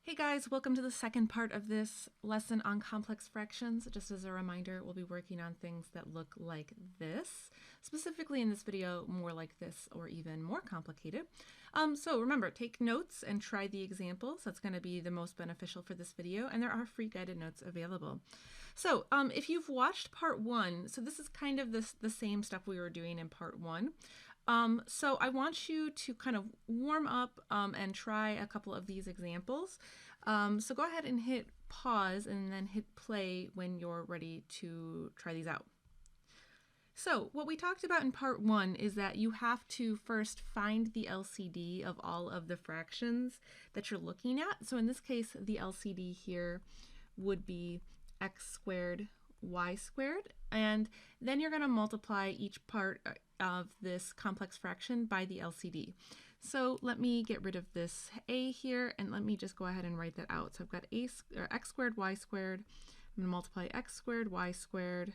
Hey guys, welcome to the second part of this lesson on complex fractions. Just as a reminder, we'll be working on things that look like this. Specifically in this video, more like this or even more complicated. So remember, take notes and try the examples. That's going to be the most beneficial for this video, and there are free guided notes available. So if you've watched part one, so this is kind of the same stuff we were doing in part one. So I want you to kind of warm up and try a couple of these examples. So go ahead and hit pause and then hit play when you're ready to try these out. So what we talked about in part one is that you have to first find the LCD of all of the fractions that you're looking at. So in this case, the LCD here would be x squared y squared, and then you're going to multiply each part of this complex fraction by the LCD. So let me get rid of this a here and let me just go ahead and write that out. So I've got x squared y squared. I'm going to multiply x squared y squared.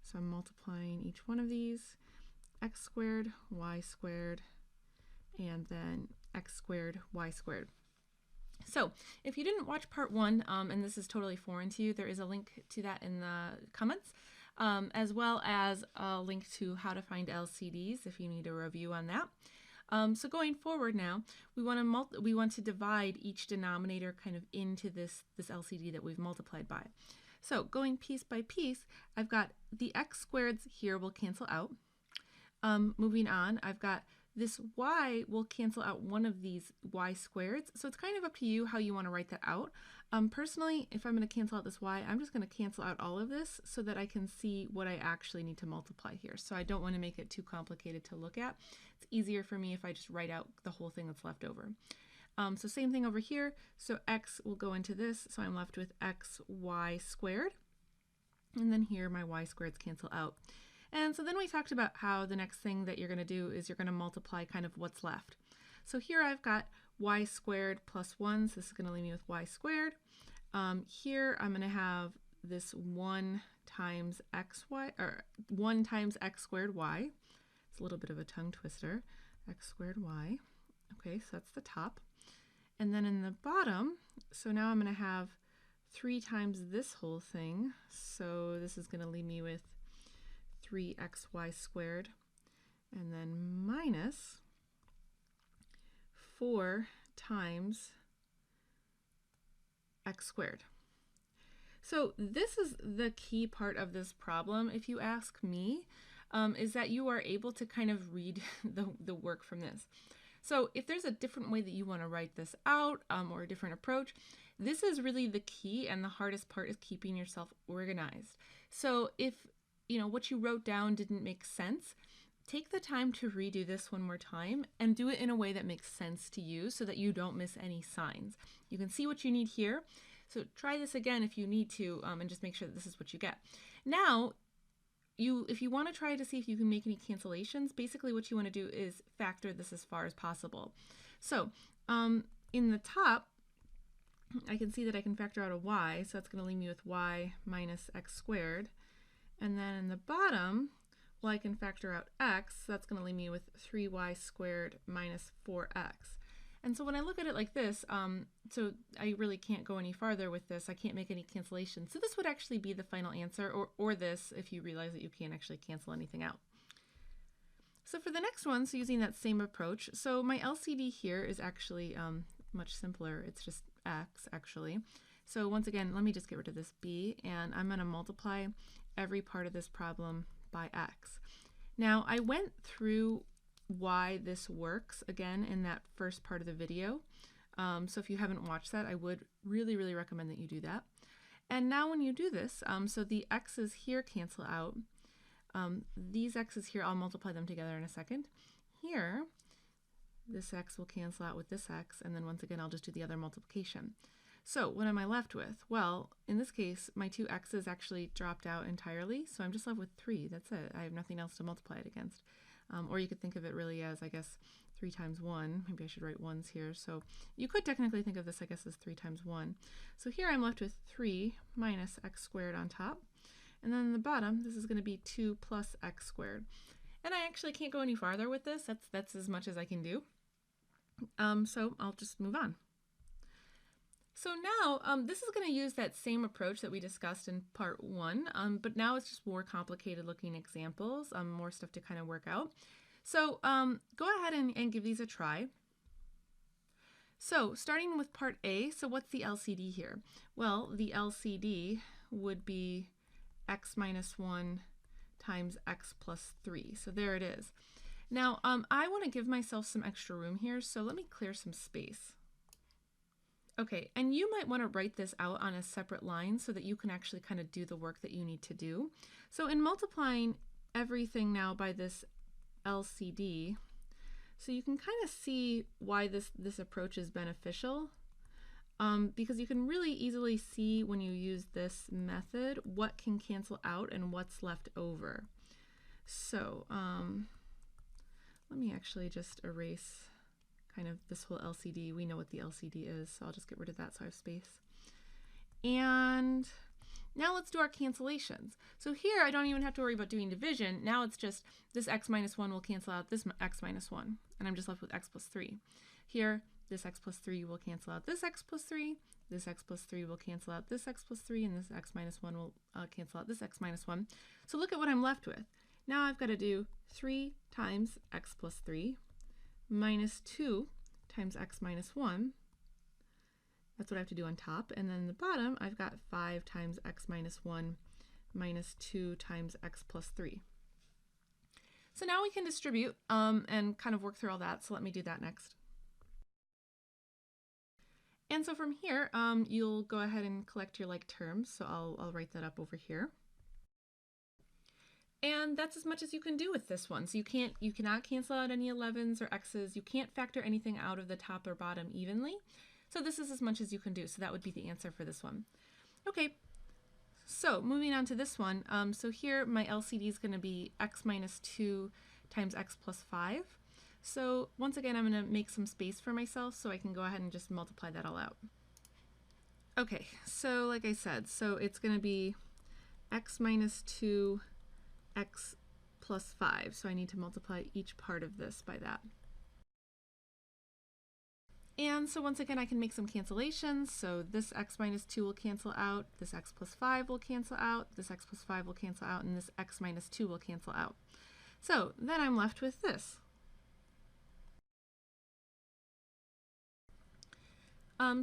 So I'm multiplying each one of these, x squared y squared, and then x squared y squared. So if you didn't watch part one, and this is totally foreign to you, there is a link to that in the comments, as well as a link to how to find LCDs if you need a review on that. So going forward now, we want to divide each denominator kind of into this LCD that we've multiplied by. So going piece by piece, I've got the x squareds here will cancel out. Moving on, I've got this y will cancel out one of these y squareds. So it's kind of up to you how you want to write that out. Personally, if I'm going to cancel out this y, I'm just going to cancel out all of this so that I can see what I actually need to multiply here. So I don't want to make it too complicated to look at. It's easier for me if I just write out the whole thing that's left over. So same thing over here. So x will go into this. So I'm left with xy squared. And then here my y squareds cancel out. And so then we talked about how the next thing that you're going to do is you're going to multiply kind of what's left. So here I've got y squared plus 1, so this is going to leave me with y squared. Here I'm going to have this 1 times x squared y. It's a little bit of a tongue twister. X squared y. Okay, so that's the top. And then in the bottom, so now I'm going to have 3 times this whole thing. So this is going to leave me with 3xy squared, and then minus 4 times x squared. So this is the key part of this problem, if you ask me, is that you are able to kind of read the work from this. So if there's a different way that you want to write this out or a different approach, this is really the key, and the hardest part is keeping yourself organized. So if what you wrote down didn't make sense, take the time to redo this one more time and do it in a way that makes sense to you so that you don't miss any signs. You can see what you need here. So try this again if you need to, and just make sure that this is what you get. Now, if you want to try to see if you can make any cancellations, basically what you want to do is factor this as far as possible. So in the top, I can see that I can factor out a y, so that's going to leave me with y minus x squared. And then in the bottom, well, I can factor out x, so that's going to leave me with 3y squared minus 4x. And so when I look at it like this, so I really can't go any farther with this. I can't make any cancellations. So this would actually be the final answer, or this if you realize that you can't actually cancel anything out. So for the next one, so using that same approach, so my LCD here is actually much simpler. It's just x, actually. So once again, let me just get rid of this b, and I'm going to multiply every part of this problem by x. Now, I went through why this works again in that first part of the video. So if you haven't watched that, I would really, really recommend that you do that. And now when you do this, so the x's here cancel out. These x's here, I'll multiply them together in a second. Here, this x will cancel out with this x, and then once again, I'll just do the other multiplication. So what am I left with? Well, in this case, my two x's actually dropped out entirely, so I'm just left with 3. That's it. I have nothing else to multiply it against. Or you could think of it really as, I guess, 3 times 1. Maybe I should write 1s here. So you could technically think of this, I guess, as 3 times 1. So here I'm left with 3 minus x squared on top. And then in the bottom, this is going to be 2 plus x squared. And I actually can't go any farther with this. That's as much as I can do. So I'll just move on. So now this is going to use that same approach that we discussed in part 1, but now it's just more complicated looking examples, more stuff to kind of work out. So go ahead and give these a try. So starting with part A, so what's the LCD here? Well, the LCD would be x minus 1 times x plus 3. So there it is. Now I want to give myself some extra room here, so let me clear some space. Okay, and you might want to write this out on a separate line so that you can actually kind of do the work that you need to do. So in multiplying everything now by this LCD, so you can kind of see why this approach is beneficial, because you can really easily see when you use this method what can cancel out and what's left over. So let me actually just erase kind of this whole LCD. We know what the LCD is, so I'll just get rid of that so I have space. And now let's do our cancellations. So here I don't even have to worry about doing division. Now it's just this x minus 1 will cancel out this x minus 1, and I'm just left with x plus 3. Here, this x plus 3 will cancel out this x plus 3, this x plus 3 will cancel out this x plus 3, and this x minus 1 will cancel out this x minus 1. So look at what I'm left with. Now I've got to do 3 times x plus 3 minus 2 times x minus 1. That's what I have to do on top. And then the bottom, I've got 5 times x minus 1 minus 2 times x plus 3. So now we can distribute and kind of work through all that. So let me do that next. And so from here, you'll go ahead and collect your like terms. So I'll write that up over here. And that's as much as you can do with this one. So you cannot cancel out any 11s or x's. You can't factor anything out of the top or bottom evenly. So this is as much as you can do. So that would be the answer for this one. Okay, so moving on to this one. So here my LCD is going to be x minus 2 times x plus 5. So once again, I'm going to make some space for myself so I can go ahead and just multiply that all out. Okay, so like I said, so it's going to be x minus 2 x plus 5. So I need to multiply each part of this by that. And so once again, I can make some cancellations. So this x minus 2 will cancel out, this x plus 5 will cancel out, this x plus 5 will cancel out, and this x minus 2 will cancel out. So then I'm left with this.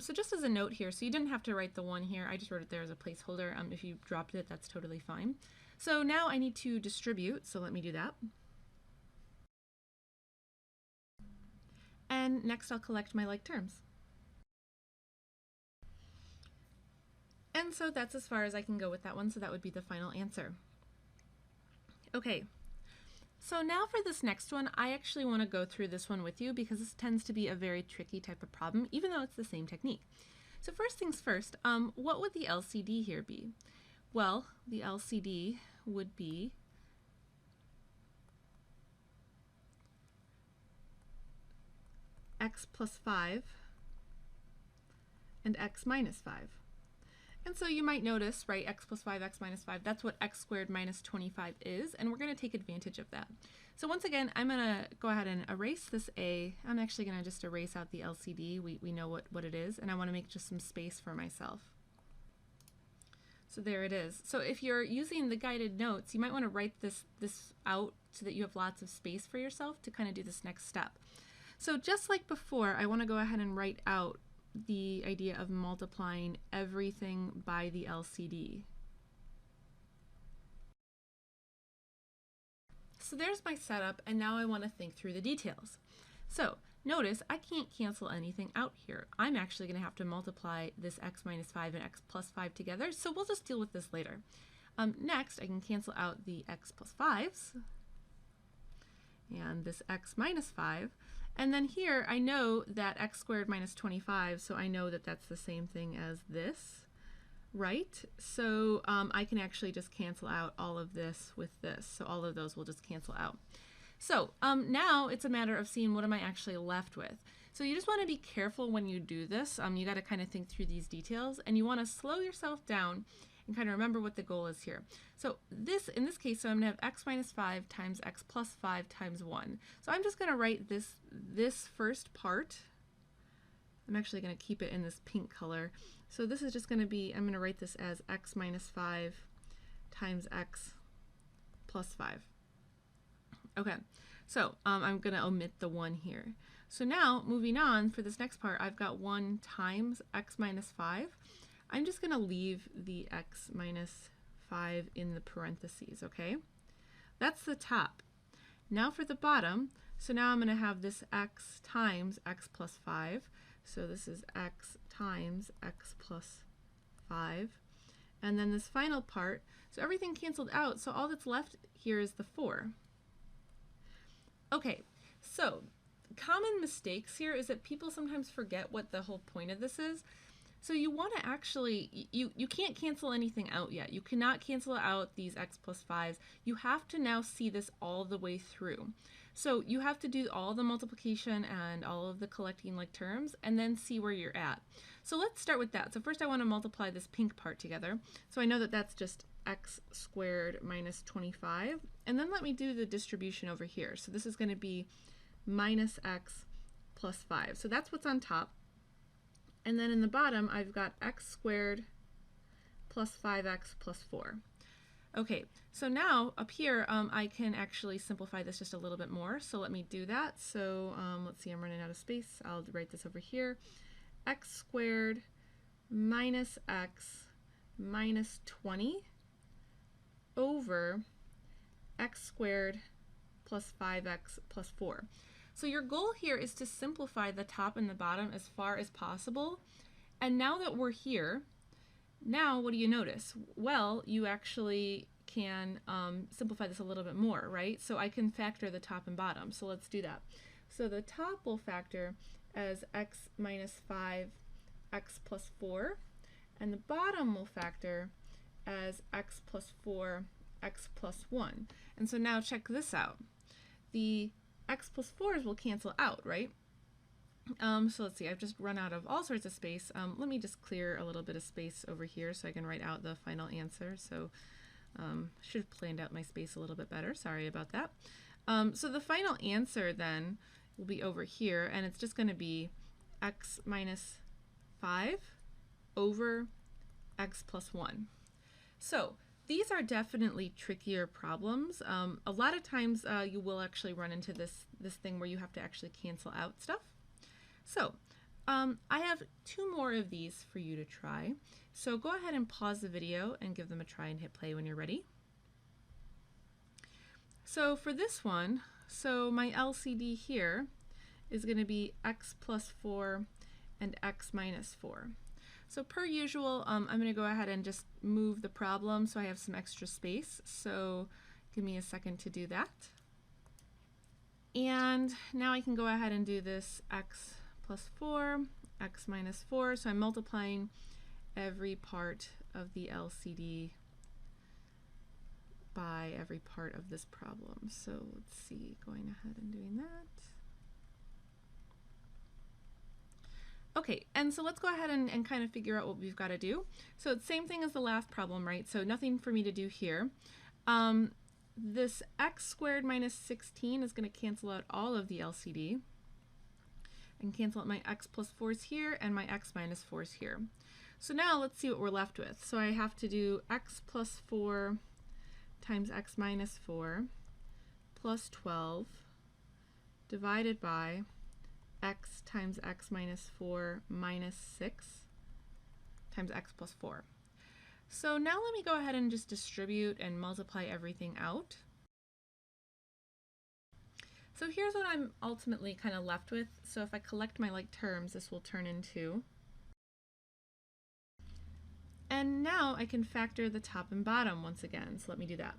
So just as a note here, so you didn't have to write the 1 here. I just wrote it there as a placeholder. If you dropped it, that's totally fine. So now I need to distribute, so let me do that. And next I'll collect my like terms. And so that's as far as I can go with that one, so that would be the final answer. Okay, so now for this next one, I actually want to go through this one with you because this tends to be a very tricky type of problem, even though it's the same technique. So first things first, what would the LCD here be? Well, the LCD would be x plus 5 and x minus 5. And so you might notice, right, x plus 5, x minus 5, that's what x squared minus 25 is, and we're going to take advantage of that. So once again, I'm going to go ahead and erase this a. I'm actually going to just erase out the LCD. We know what it is, and I want to make just some space for myself. So there it is. So if you're using the guided notes, you might want to write this out so that you have lots of space for yourself to kind of do this next step. So just like before, I want to go ahead and write out the idea of multiplying everything by the LCD. So there's my setup, and now I want to think through the details. So notice I can't cancel anything out here. I'm actually going to have to multiply this x minus 5 and x plus 5 together, so we'll just deal with this later. Next, I can cancel out the x plus 5s and this x minus 5. And then here, I know that x squared minus 25, so I know that that's the same thing as this, right? So I can actually just cancel out all of this with this. So all of those will just cancel out. So now it's a matter of seeing what am I actually left with. So you just want to be careful when you do this. You got to kind of think through these details, and you want to slow yourself down and kind of remember what the goal is here. So in this case, so I'm going to have x minus 5 times x plus 5 times 1. So I'm just going to write this first part I'm actually going to keep it in this pink color. So this is just going to be, I'm going to write this as x minus 5 times x plus 5. Okay, so I'm going to omit the 1 here. So now, moving on, for this next part, I've got 1 times x minus 5. I'm just going to leave the x minus 5 in the parentheses, okay? That's the top. Now for the bottom, so now I'm going to have this x times x plus 5. So this is x times x plus 5. And then this final part, so everything canceled out, so all that's left here is the 4. Okay, so common mistakes here is that people sometimes forget what the whole point of this is. So you want to actually, you can't cancel anything out yet. You cannot cancel out these x plus 5s. You have to now see this all the way through. So you have to do all the multiplication and all of the collecting like terms and then see where you're at. So let's start with that. So first I want to multiply this pink part together. So I know that that's just x squared minus 25. And then let me do the distribution over here. So this is going to be minus x plus 5. So that's what's on top. And then in the bottom, I've got x squared plus 5x plus 4. Okay, so now up here, I can actually simplify this just a little bit more. So let me do that. So let's see, I'm running out of space. I'll write this over here. X squared minus x minus 20 over x squared plus 5x plus 4. So your goal here is to simplify the top and the bottom as far as possible. And now that we're here, now what do you notice? Well, you actually can simplify this a little bit more, right? So I can factor the top and bottom. So let's do that. So the top will factor as x minus 5, x plus 4. And the bottom will factor as x plus 4, x plus 1. And so now check this out. The x plus 4s will cancel out, right? So let's see, I've just run out of all sorts of space. Let me just clear a little bit of space over here so I can write out the final answer. So should have planned out my space a little bit better. Sorry about that. So the final answer then will be over here, and it's just going to be x minus 5 over x plus 1. So these are definitely trickier problems. A lot of times you will actually run into this thing where you have to actually cancel out stuff. So I have 2 more of these for you to try. So go ahead and pause the video and give them a try and hit play when you're ready. So for this one, so my LCD here is going to be x plus 4 and x minus 4. So per usual, I'm going to go ahead and just move the problem so I have some extra space. So give me a second to do that. And now I can go ahead and do this x plus 4, x minus 4. So I'm multiplying every part of the LCD by every part of this problem. So let's see, going ahead and doing that. Okay, and so let's go ahead and kind of figure out what we've got to do. So it's the same thing as the last problem, right? So nothing for me to do here. This x squared minus 16 is going to cancel out all of the LCD and cancel out my x plus 4's here and my x minus 4's here. So now let's see what we're left with. So I have to do x plus 4 times x minus 4 plus 12 divided by x times x minus 4 minus 6 times x plus 4. So now let me go ahead and just distribute and multiply everything out. So here's what I'm ultimately kind of left with. So if I collect my like terms, this will turn into. And now I can factor the top and bottom once again. So let me do that.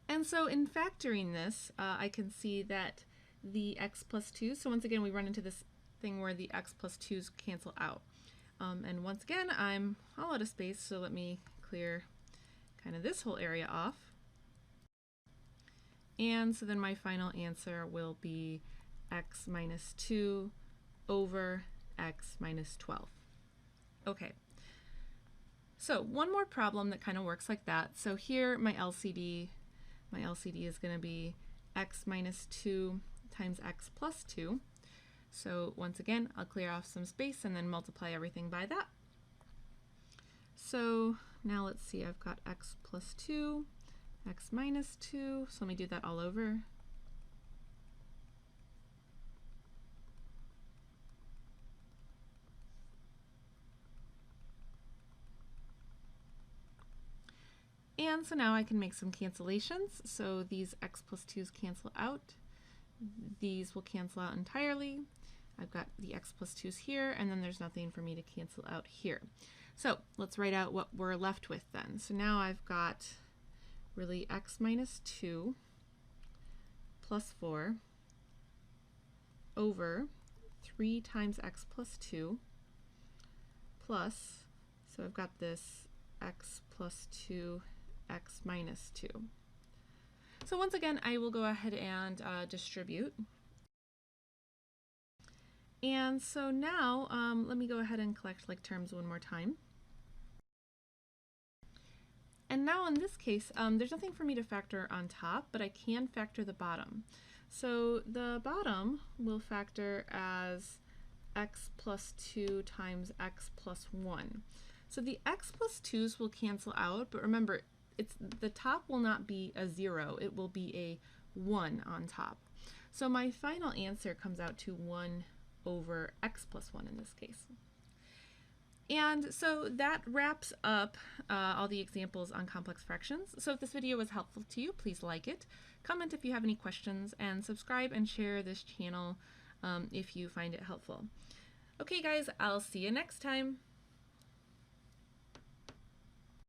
And so in factoring this, I can see that the x plus 2, so once again we run into this thing where the x plus 2's cancel out. And once again I'm all out of space, so let me clear kind of this whole area off. And so then my final answer will be x minus 2 over x minus 12. Okay. So one more problem that kind of works like that. So here my LCD is going to be x minus 2 times x plus 2. So once again, I'll clear off some space and then multiply everything by that. So now let's see, I've got x plus 2, x minus 2. So let me do that all over. And so now I can make some cancellations. So these x plus 2's cancel out. These will cancel out entirely. I've got the x plus 2's here, and then there's nothing for me to cancel out here. So let's write out what we're left with then. So now I've got really x minus 2 plus 4 over 3 times x plus 2 plus, so I've got this x plus 2 x minus 2. So once again, I will go ahead and distribute. And so now let me go ahead and collect like terms one more time. And now in this case, there's nothing for me to factor on top, but I can factor the bottom. So the bottom will factor as x plus 2 times x plus 1. So the x plus 2's will cancel out, but remember, the top will not be a 0, it will be a 1 on top. So my final answer comes out to 1 over x plus 1 in this case. And so that wraps up all the examples on complex fractions. So if this video was helpful to you, please like it, comment if you have any questions, and subscribe and share this channel if you find it helpful. Okay guys, I'll see you next time.